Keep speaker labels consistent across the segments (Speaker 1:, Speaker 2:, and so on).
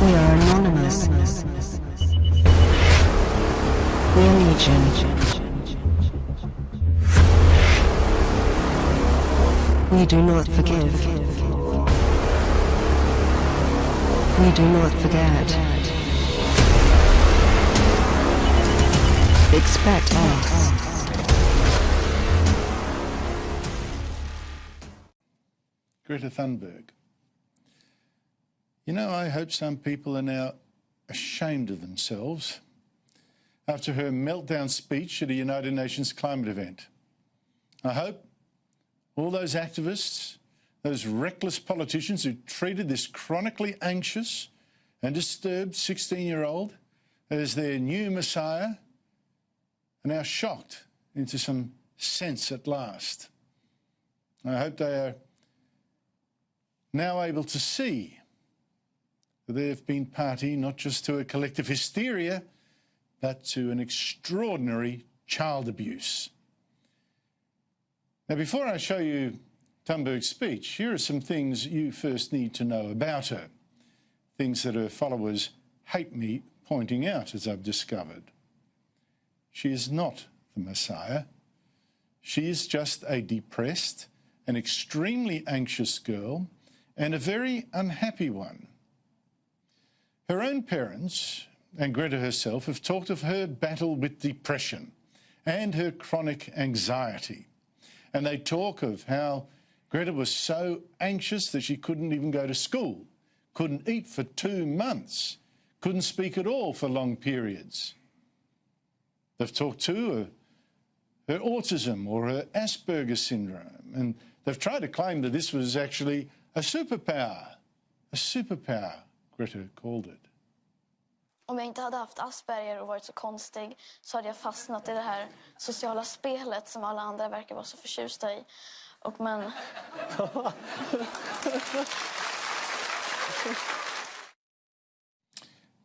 Speaker 1: We are anonymous. We are legion. We do not forgive. We do not forget. Expect us.
Speaker 2: Greta Thunberg. You know, I hope some people are now ashamed of themselves after her meltdown speech at a United Nations climate event. I hope all those activists, those reckless politicians who treated this chronically anxious and disturbed 16-year-old as their new messiah are now shocked into some sense at last. I hope they are now able to see that they have been party not just to a collective hysteria, but to an extraordinary child abuse. Now, before I show you Thunberg's speech, here are some things you first need to know about her, things that her followers hate me pointing out, as I've discovered. She is not the Messiah. She is just a depressed, an extremely anxious girl, and a very unhappy one. Her own parents and Greta herself have talked of her battle with depression and her chronic anxiety. And they talk of how Greta was so anxious that she couldn't even go to school, couldn't eat for 2 months, couldn't speak at all for long periods. They've talked too of her autism or her Asperger's syndrome, and they've tried to claim that this was actually a superpower, Greta called it.
Speaker 3: Om jag inte hade haft Asperger och varit så konstig så hade jag fastnat i det här sociala spelet som alla andra verkar vara så förtjusta i. Men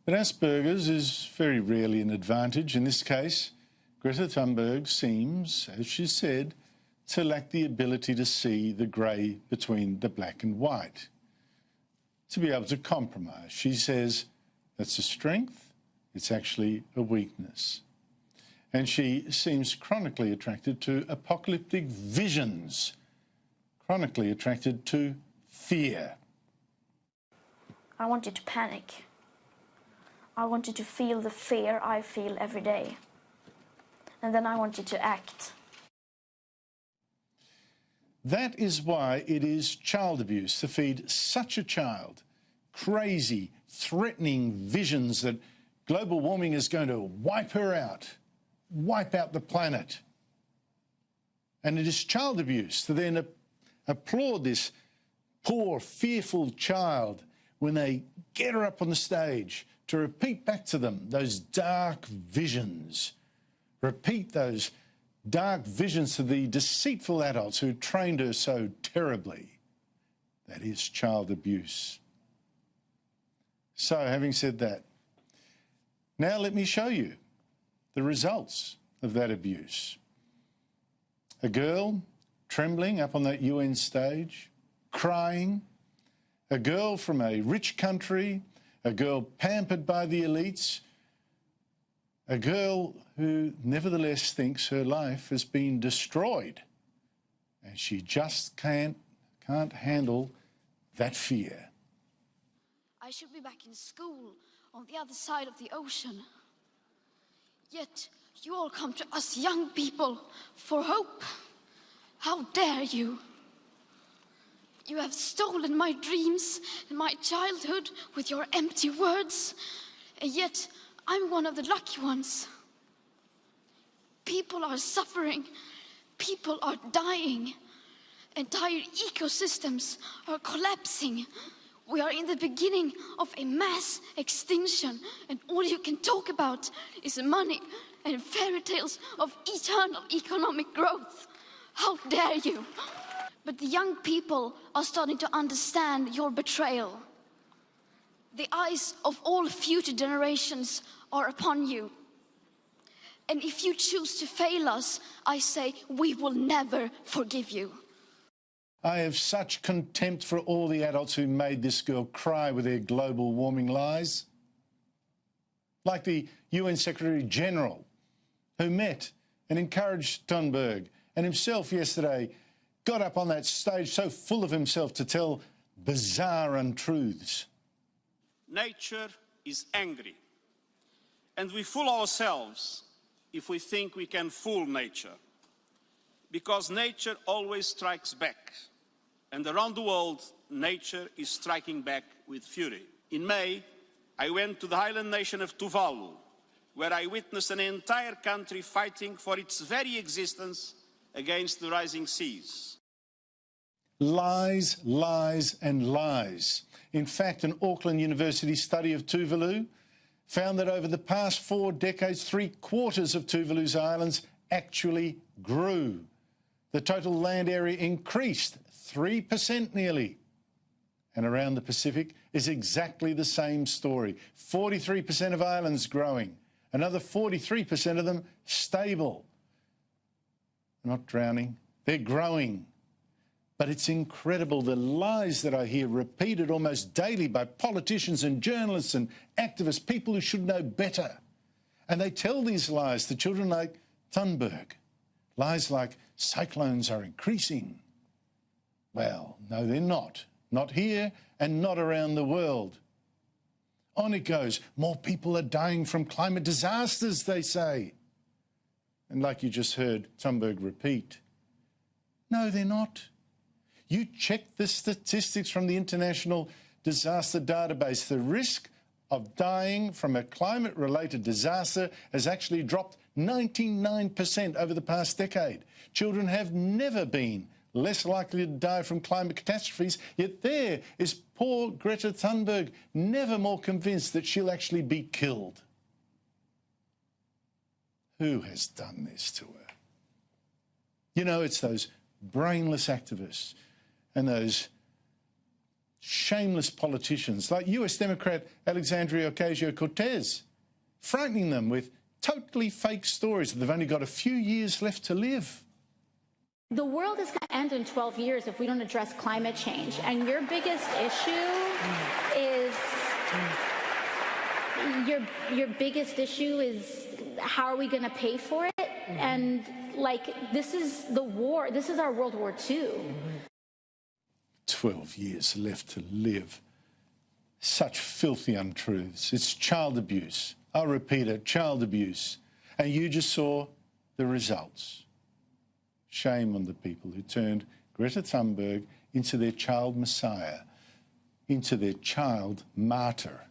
Speaker 2: But Asperger's is very rarely an advantage. In this case, Greta Thunberg seems, as she said, to lack the ability to see the grey between the black and white, to be able to compromise. She says that's a strength, it's actually a weakness. And she seems chronically attracted to apocalyptic visions, chronically attracted to fear.
Speaker 3: I want you to panic. I want you to feel the fear I feel every day. And then I want you to act.
Speaker 2: That is why it is child abuse to feed such a child crazy, threatening visions that global warming is going to wipe her out, wipe out the planet. And it is child abuse to then applaud this poor, fearful child when they get her up on the stage to repeat back to them those dark visions. Repeat those dark visions to the deceitful adults who trained her so terribly. That is child abuse. So, having said that, now let me show you the results of that abuse. A girl trembling up on that UN stage, crying, a girl from a rich country, a girl pampered by the elites, a girl who nevertheless thinks her life has been destroyed, and she just can't handle that fear.
Speaker 4: I should be back in school on the other side of the ocean. Yet you all come to us young people for hope. How dare you? You have stolen my dreams and my childhood with your empty words, and yet I'm one of the lucky ones. People are suffering, people are dying, entire ecosystems are collapsing. We are in the beginning of a mass extinction, and all you can talk about is money and fairy tales of eternal economic growth. How dare you? But the young people are starting to understand your betrayal. The eyes of all future generations are upon you. And if you choose to fail us, I say we will never forgive you.
Speaker 2: I have such contempt for all the adults who made this girl cry with their global warming lies. Like the UN Secretary General, who met and encouraged Thunberg, and himself yesterday got up on that stage so full of himself to tell bizarre untruths.
Speaker 5: Nature is angry, and we fool ourselves if we think we can fool nature, because nature always strikes back, and around the world, nature is striking back with fury. In May, I went to the island nation of Tuvalu, where I witnessed an entire country fighting for its very existence against the rising seas.
Speaker 2: Lies, lies and lies. In fact, an Auckland University study of Tuvalu found that over the past 4 decades, 3/4 of Tuvalu's islands actually grew. The total land area increased 3% nearly. And around the Pacific is exactly the same story. 43% of islands growing, another 43% of them stable. Not drowning, they're growing. But it's incredible the lies that I hear repeated almost daily by politicians and journalists and activists, people who should know better. And they tell these lies to children like Thunberg. Lies like cyclones are increasing. Well, no, they're not. Not here and not around the world. On it goes. More people are dying from climate disasters, they say. And like you just heard Thunberg repeat, no, they're not. You check the statistics from the International Disaster Database. The risk of dying from a climate-related disaster has actually dropped 99% over the past decade. Children have never been less likely to die from climate catastrophes, yet there is poor Greta Thunberg, never more convinced that she'll actually be killed. Who has done this to her? You know, it's those brainless activists and those shameless politicians like US Democrat Alexandria Ocasio-Cortez, frightening them with totally fake stories that they've only got a few years left to live.
Speaker 6: The world is going to end in 12 years if we don't address climate change. And your biggest issue is your biggest issue is how are we going to pay for it? And like, this is the war. This is our World War II.
Speaker 2: 12 years left to live. Such filthy untruths. It's child abuse. I'll repeat it, child abuse. And you just saw the results. Shame on the people who turned Greta Thunberg into their child messiah, into their child martyr.